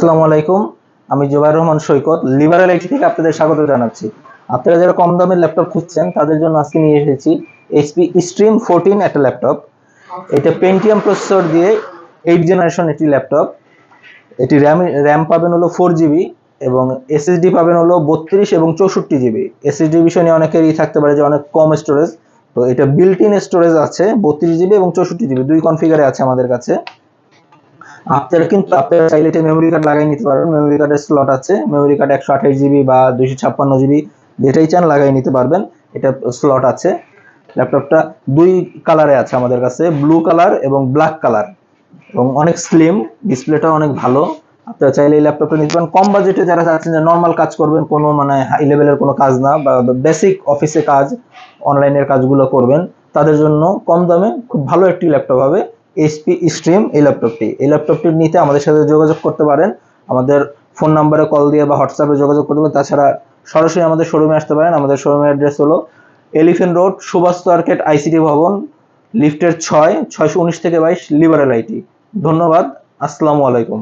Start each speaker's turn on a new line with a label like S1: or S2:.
S1: আসসালামু আলাইকুম। আমি জুবাইর রহমান সৈকত লিবারেল আইটি থেকে আপনাদের স্বাগত জানাচ্ছি। আপনারা যারা কম দামের ল্যাপটপ খুঁজছেন তাদের জন্য আজকে নিয়ে এসেছি এইচপি স্ট্রিম 14 একটা ল্যাপটপ। এটা পেন্টিয়াম প্রসেসর দিয়ে 8 জেনারেশন একটি ল্যাপটপ। এটি র্যাম পাবেন হলো 4 জিবি এবং এসএসডি পাবেন হলো 32 এবং 64 জিবি। এসএসডি বিষয় নিয়ে অনেকেরই থাকতে পারে যে অনেক কম স্টোরেজ, তো এটা বিল্ট ইন স্টোরেজ আছে 32 জিবি এবং 64 জিবি, দুই কনফিগারে আছে আমাদের কাছে। আপনারা চাইলে এটা মেমোরি কার্ড লাগিয়ে নিতে পারবেন। মেমোরি কার্ডের স্লট আছে, মেমোরি কার্ড 128 জিবি বা 256 জিবি যেটাই চান লাগিয়ে নিতে পারবেন, এটা স্লট আছে। ল্যাপটপটা দুই কালারে আছে আমাদের কাছে, ব্লু কালার এবং ব্ল্যাক কালার, এবং অনেক স্লিম, ডিসপ্লেটা অনেক ভালো। আপনারা চাইলে এই ল্যাপটপটা নিতে পারেন কম বাজেটে, যারা চাচ্ছেন যে নর্মাল কাজ করবেন, কোনো মানে হাই লেভেলের কোনো কাজ না বা বেসিক অফিসে কাজ, অনলাইনের কাজগুলো করবেন, তাদের জন্য কম দামে খুব ভালো একটি ল্যাপটপ হবে এইচপি স্ট্রিম এই ল্যাপটপটি নিতে আমাদের সাথে যোগাযোগ করতে পারেন। আমাদের ফোন নাম্বারে কল দিয়ে বা হোয়াটসঅ্যাপে যোগাযোগ করতে পারেন। তাছাড়া সরাসরি আমাদের শোরুমে আসতে পারেন। আমাদের শোরুমের অ্যাড্রেস হলো elephant road, Subhash market, ICT Bhaban, লিফটের 619 থেকে 22, লিবারেল আইটি। ধন্যবাদ। আসসালামু আলাইকুম।